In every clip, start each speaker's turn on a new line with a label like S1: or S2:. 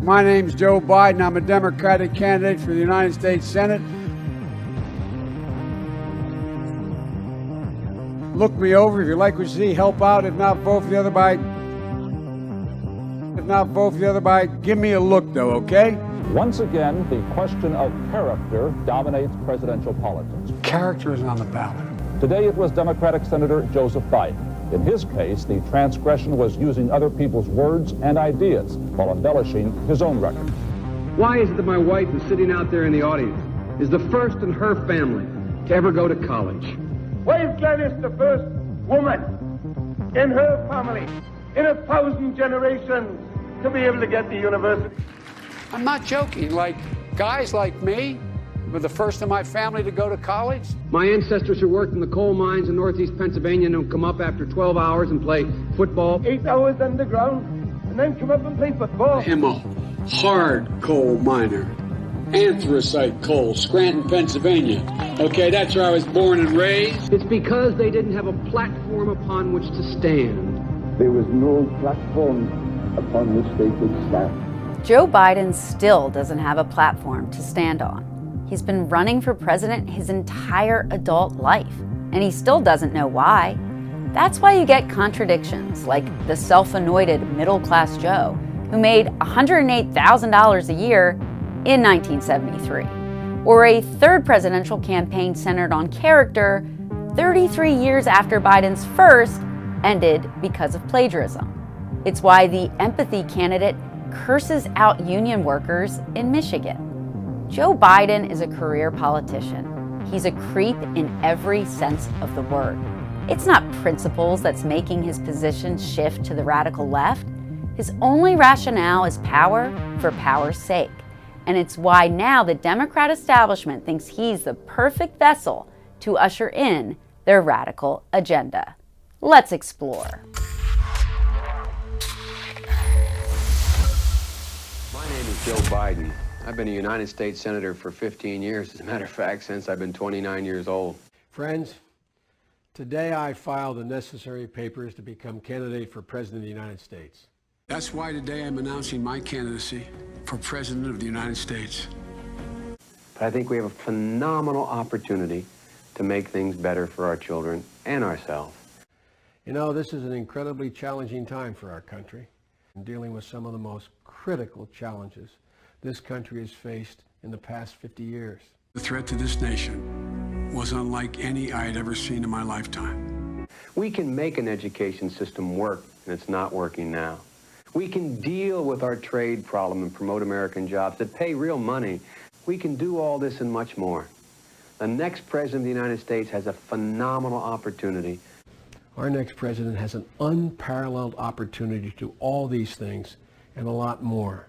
S1: My name's Joe Biden. I'm a Democratic candidate for the United States Senate. Look me over. If you like what you see, help out. If not, vote for the other by. Give me a look, though, okay?
S2: Once again, the question of character dominates presidential politics.
S1: Character is on the ballot.
S2: Today it was Democratic Senator Joseph Biden. In his case, the transgression was using other people's words and ideas while embellishing his own record.
S3: Why is it that my wife, who's sitting out there in the audience, is the first in her family to ever go to college?
S4: Why is Gladys the first woman in her family, in 1,000 generations, to be able to get to university?
S1: I'm not joking. Like, guys like me were the first in my family to go to college.
S3: My ancestors who worked in the coal mines in northeast Pennsylvania don't come up after 12 hours and play football.
S4: 8 hours underground, and then come up and play football.
S1: I'm a hard coal miner. Anthracite coal, Scranton, Pennsylvania. Okay, that's where I was born and raised.
S3: It's because they didn't have a platform upon which to stand.
S5: There was no platform upon which they could stand.
S6: Joe Biden still doesn't have a platform to stand on. He's been running for president his entire adult life, and he still doesn't know why. That's why you get contradictions like the self-anointed middle-class Joe, who made $108,000 a year in 1973, or a third presidential campaign centered on character 33 years after Biden's first ended because of plagiarism. It's why the empathy candidate curses out union workers in Michigan. Joe Biden is a career politician. He's a creep in every sense of the word. It's not principles that's making his position shift to the radical left. His only rationale is power for power's sake. And it's why now the Democrat establishment thinks he's the perfect vessel to usher in their radical agenda. Let's explore.
S7: My name is Joe Biden. I've been a United States Senator for 15 years, as a matter of fact, since I've been 29 years old.
S1: Friends, today I filed the necessary papers to become candidate for President of the United States. That's why today I'm announcing my candidacy for President of the United States.
S7: But I think we have a phenomenal opportunity to make things better for our children and ourselves.
S1: You know, this is an incredibly challenging time for our country, and dealing with some of the most critical challenges this country has faced in the past 50 years. The threat to this nation was unlike any I had ever seen in my lifetime.
S7: We can make an education system work, and it's not working now. We can deal with our trade problem and promote American jobs that pay real money. We can do all this and much more. The next president of the United States has a phenomenal opportunity.
S1: Our next president has an unparalleled opportunity to do all these things and a lot more.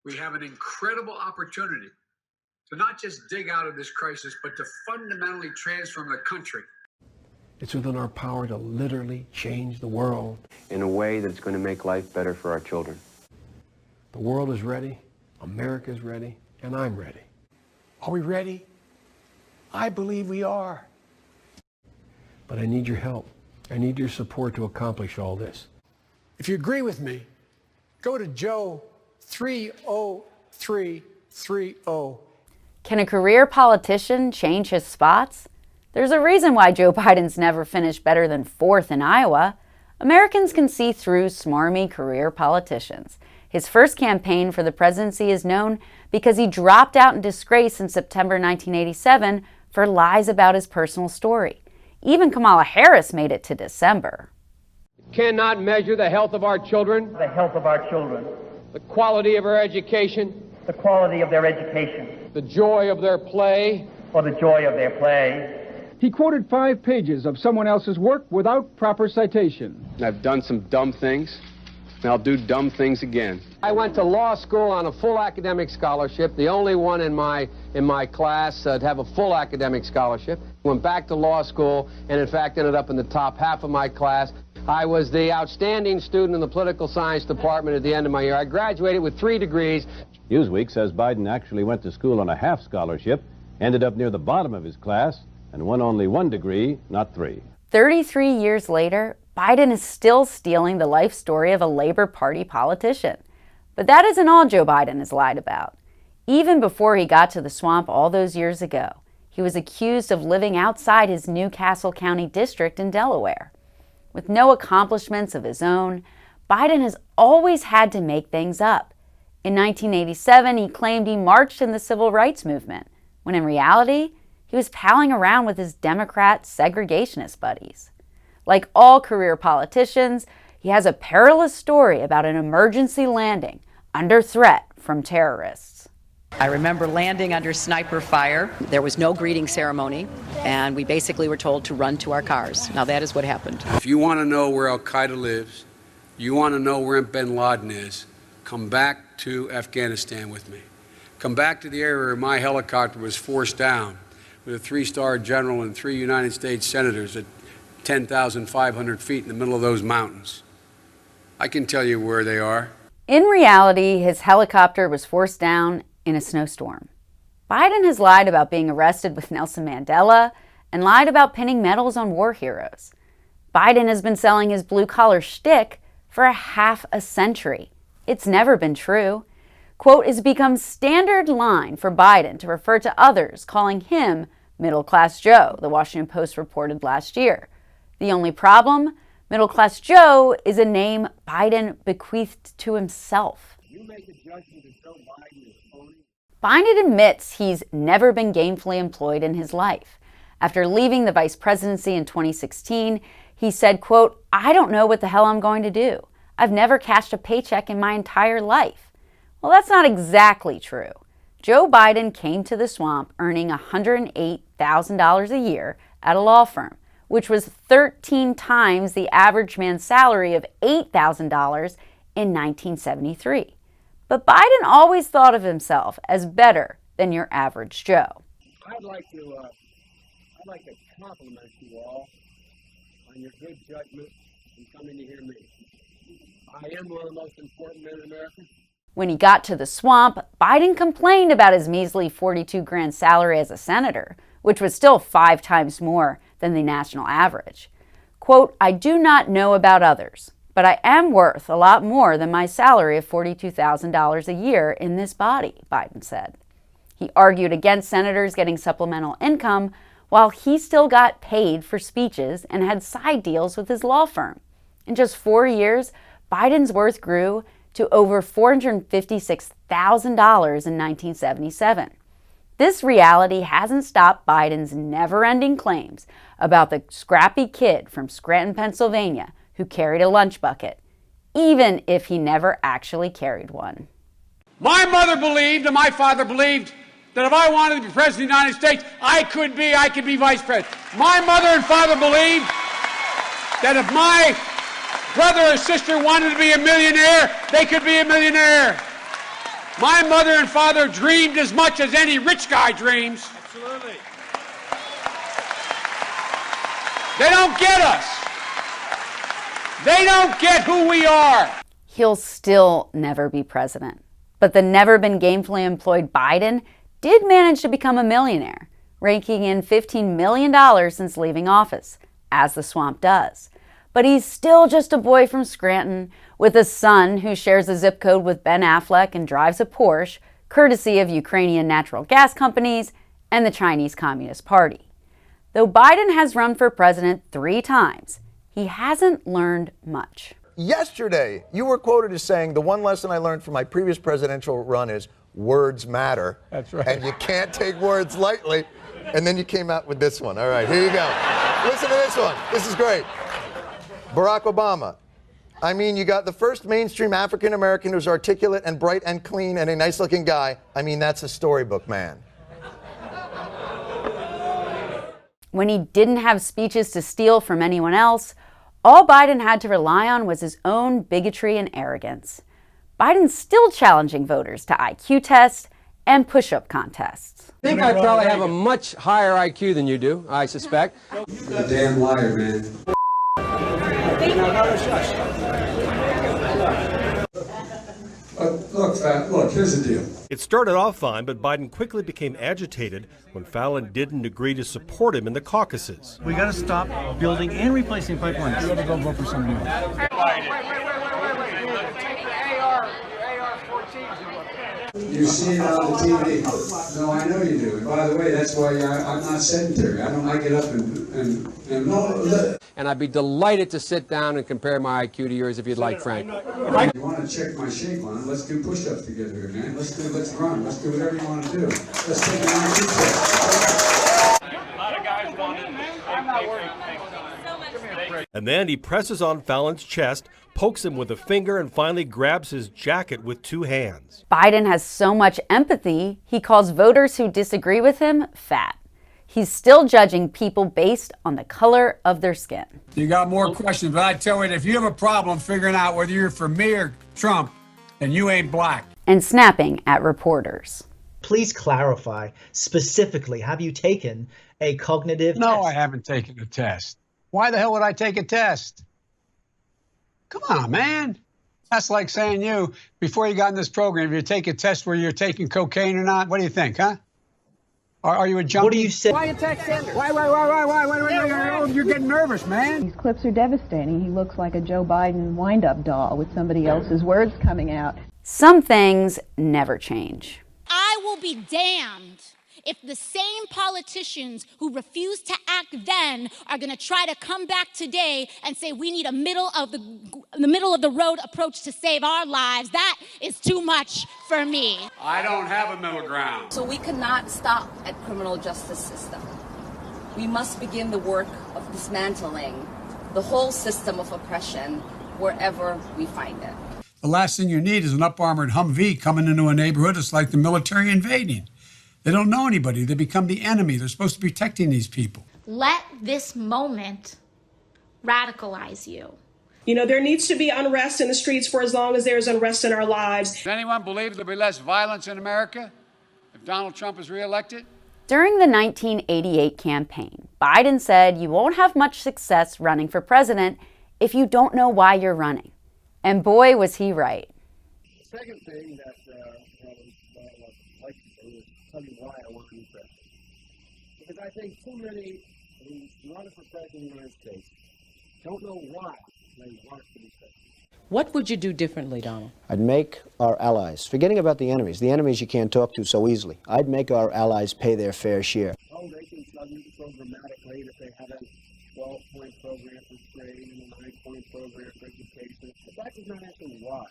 S1: We have an incredible opportunity to not just dig out of this crisis, but to fundamentally transform the country. It's within our power to literally change the world.
S7: In a way that's going to make life better for our children.
S1: The world is ready, America's ready, and I'm ready. Are we ready? I believe we are. But I need your help. I need your support to accomplish all this. If you agree with me, go to Joe 30330.
S6: Can a career politician change his spots? There's a reason why Joe Biden's never finished better than 4th in Iowa. Americans can see through smarmy career politicians. His first campaign for the presidency is known because he dropped out in disgrace in September 1987 for lies about his personal story. Even Kamala Harris made it to December.
S3: Cannot measure the health of our children,
S4: The health of our children,
S3: the quality of our education,
S4: the quality of their education,
S3: the joy of their play,
S4: or the joy of their play.
S8: He quoted 5 pages of someone else's work without proper citation.
S7: I've done some dumb things, and I'll do dumb things again.
S3: I went to law school on a full academic scholarship, the only one in my class to have a full academic scholarship. Went back to law school and in fact ended up in the top half of my class. I was the outstanding student in the political science department at the end of my year. I graduated with 3 degrees.
S9: Newsweek says Biden actually went to school on a half scholarship, ended up near the bottom of his class, and won only 1 degree, not 3.
S6: 33 years later, Biden is still stealing the life story of a Labor Party politician. But that isn't all Joe Biden has lied about. Even before he got to the swamp all those years ago, he was accused of living outside his New Castle County district in Delaware. With no accomplishments of his own, Biden has always had to make things up. In 1987, he claimed he marched in the civil rights movement, when in reality, he was palling around with his Democrat segregationist buddies. Like all career politicians, he has a perilous story about an emergency landing under threat from terrorists.
S10: I remember landing under sniper fire. There was no greeting ceremony, and we basically were told to run to our cars. Now that is what happened.
S1: If you want to know where Al-Qaeda lives, you want to know where bin Laden is, come back to Afghanistan with me. Come back to the area where my helicopter was forced down with a 3-star general and 3 United States senators at 10,500 feet in the middle of those mountains. I can tell you where they are.
S6: In reality, his helicopter was forced down in a snowstorm. Biden has lied about being arrested with Nelson Mandela and lied about pinning medals on war heroes. Biden has been selling his blue-collar shtick for half a century. It's never been true. Quote, it's become standard line for Biden to refer to others, calling him Middle-Class Joe, the Washington Post reported last year. The only problem? Middle-Class Joe is a name Biden bequeathed to himself.
S5: You make a judgment that Joe Biden is phony.
S6: Biden admits he's never been gainfully employed in his life. After leaving the vice presidency in 2016, he said, quote, I don't know what the hell I'm going to do. I've never cashed a paycheck in my entire life. Well, that's not exactly true. Joe Biden came to the swamp earning $108,000 a year at a law firm, which was 13 times the average man's salary of $8,000 in 1973. But Biden always thought of himself as better than your average Joe.
S5: I'd like to compliment you all on your good judgment in coming to hear me. I am one of the most important men in America.
S6: When he got to the swamp, Biden complained about his measly $42,000 salary as a senator, which was still 5 times more than the national average. Quote, I do not know about others, but I am worth a lot more than my salary of $42,000 a year in this body, Biden said. He argued against senators getting supplemental income while he still got paid for speeches and had side deals with his law firm. In just 4 years, Biden's worth grew to over $456,000 in 1977. This reality hasn't stopped Biden's never-ending claims about the scrappy kid from Scranton, Pennsylvania, who carried a lunch bucket, even if he never actually carried one.
S1: My mother believed and my father believed that if I wanted to be president of the United States, I could be vice president. My mother and father believed that if my brother or sister wanted to be a millionaire, they could be a millionaire. My mother and father dreamed as much as any rich guy dreams.
S5: Absolutely.
S1: They don't get us. They don't get who we are.
S6: He'll still never be president. But the never been gainfully employed Biden did manage to become a millionaire, raking in $15 million since leaving office, as the swamp does. But he's still just a boy from Scranton with a son who shares a zip code with Ben Affleck and drives a Porsche, courtesy of Ukrainian natural gas companies and the Chinese Communist Party. Though Biden has run for president 3 times, he hasn't learned much.
S11: Yesterday, you were quoted as saying, the one lesson I learned from my previous presidential run is words matter.
S8: That's right.
S11: And you can't take words lightly. And then you came out with this one. All right, here you go. Listen to this one. This is great. Barack Obama. I mean, you got the first mainstream African-American who's articulate and bright and clean and a nice-looking guy. I mean, that's a storybook man.
S6: When he didn't have speeches to steal from anyone else, all Biden had to rely on was his own bigotry and arrogance. Biden's still challenging voters to IQ tests and push-up contests.
S3: I think I probably have a much higher IQ than you do, I suspect.
S1: You're a damn liar, man.
S12: Look, here's the deal. It started off fine, but Biden quickly became agitated when Fallon didn't agree to support him in the caucuses.
S13: We got to stop building and replacing pipelines. You got to go vote for somebody else.
S14: You see it on the TV. No, I know you do. And by the way, that's why I'm not sedentary. I get up and no.
S3: And I'd be delighted to sit down and compare my IQ to yours if you'd like, Frank.
S14: You want to check my shape on it? Let's do push-ups together here, man. Let's run. Let's do whatever you want to do. Let's take an IQ test.
S15: A lot of guys want it. I'm not worried.
S12: And then he presses on Fallon's chest, pokes him with a finger, and finally grabs his jacket with two hands.
S6: Biden has so much empathy, he calls voters who disagree with him fat. He's still judging people based on the color of their skin.
S14: You got more questions, but I tell you, if you have a problem figuring out whether you're for me or Trump, then you ain't black.
S6: And snapping at reporters.
S16: Please clarify specifically, have you taken a cognitive test?
S14: No, I haven't taken a test. Why the hell would I take a test? Come on, man. That's like saying you, before you got in this program, if you take a test where you're taking cocaine or not, what do you think, huh? Are you a junkie?
S16: What do you say?
S14: Why attack Sanders? Why? You're getting nervous, man.
S17: These clips are devastating. He looks like a Joe Biden wind-up doll with somebody else's words coming out.
S6: Some things never change.
S18: I will be damned if the same politicians who refused to act then are going to try to come back today and say we need a middle of the road approach to save our lives. That is too much for me.
S14: I don't have a middle ground.
S19: So we cannot stop at criminal justice system. We must begin the work of dismantling the whole system of oppression wherever we find it.
S14: The last thing you need is an up-armored Humvee coming into a neighborhood. It's like the military invading. They don't know anybody. They become the enemy. They're supposed to be protecting these people.
S18: Let this moment radicalize you.
S20: You know, there needs to be unrest in the streets for as long as there's unrest in our lives.
S14: Does anyone believe there'll be less violence in America if Donald Trump is reelected?
S6: During the 1988 campaign, Biden said you won't have much success running for president if you don't know why you're running. And boy, was he right.
S5: The second thing that I'd like to do is tell you why I want to be president. Because I think too many who run for president of the United States don't know why they want to be president.
S21: What would you do differently, Donald?
S22: I'd make our allies, forgetting about the enemies you can't talk to so easily, I'd make our allies pay their fair share.
S5: Oh, they can tell you programmatically that they have a 12-point program for trade and a 9-point program for education, but that does not actually why.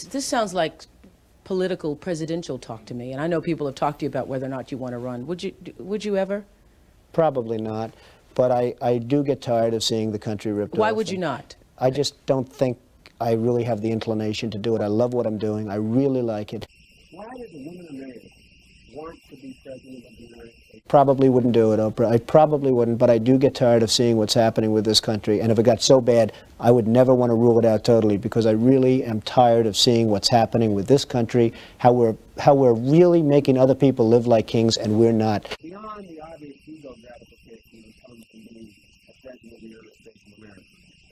S21: This sounds like political presidential talk to me, and I know people have talked to you about whether or not you want to run. Would you ever?
S22: Probably not, but I do get tired of seeing the country ripped off.
S21: Why would you not?
S22: I just don't think I really have the inclination to do it. I love what I'm doing. I really like it.
S5: Why does a woman or man want to be president of the United States?
S22: Probably wouldn't do it, Oprah. I probably wouldn't, but I do get tired of seeing what's happening with this country. And if it got so bad, I would never want to rule it out totally, because I really am tired of seeing what's happening with this country, how we're really making other people live like kings and we're not.
S5: Beyond the obvious ego gratification that comes from being a president of the United States of America,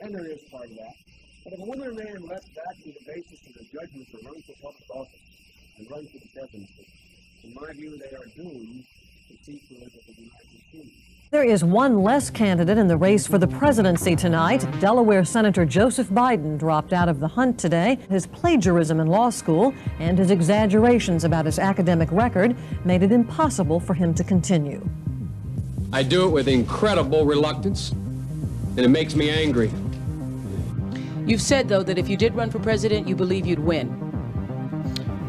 S5: and there is part of that. But if a woman or man lets that be the basis of the judgment to run for public office and run for the presidency, in my view, they are doomed to seek to live with the United Kingdom.
S23: There is one less candidate in the race for the presidency tonight. Delaware Senator Joseph Biden dropped out of the hunt today. His plagiarism in law school and his exaggerations about his academic record made it impossible for him to continue.
S3: I do it with incredible reluctance, and it makes me angry.
S21: You've said, though, that if you did run for president, you believe you'd win.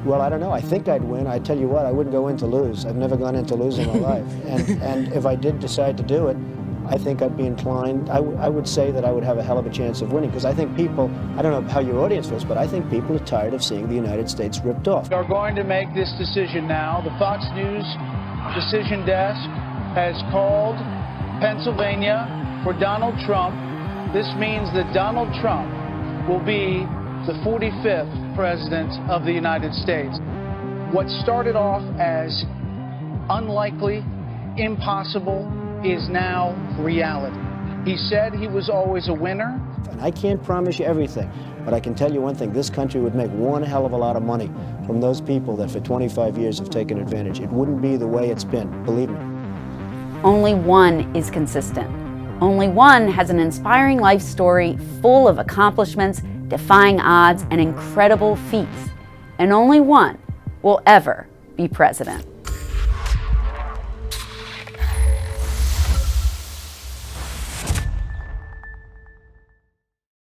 S22: Well, I don't know. I think I'd win. I tell you what, I wouldn't go in to lose. I've never gone in to lose in my life. And if I did decide to do it, I think I'd be inclined, I would say that I would have a hell of a chance of winning, because I think people, I don't know how your audience feels, but I think people are tired of seeing the United States ripped off.
S24: We are going to make this decision now. The Fox News decision desk has called Pennsylvania for Donald Trump. This means that Donald Trump will be the 45th president of the United States. What started off as unlikely, impossible, is now reality. He said he was always a winner.
S22: And I can't promise you everything, but I can tell you one thing. This country would make one hell of a lot of money from those people that for 25 years have taken advantage. It wouldn't be the way it's been, believe me.
S6: Only one is consistent. Only one has an inspiring life story full of accomplishments, defying odds, and incredible feats. And only one will ever be president.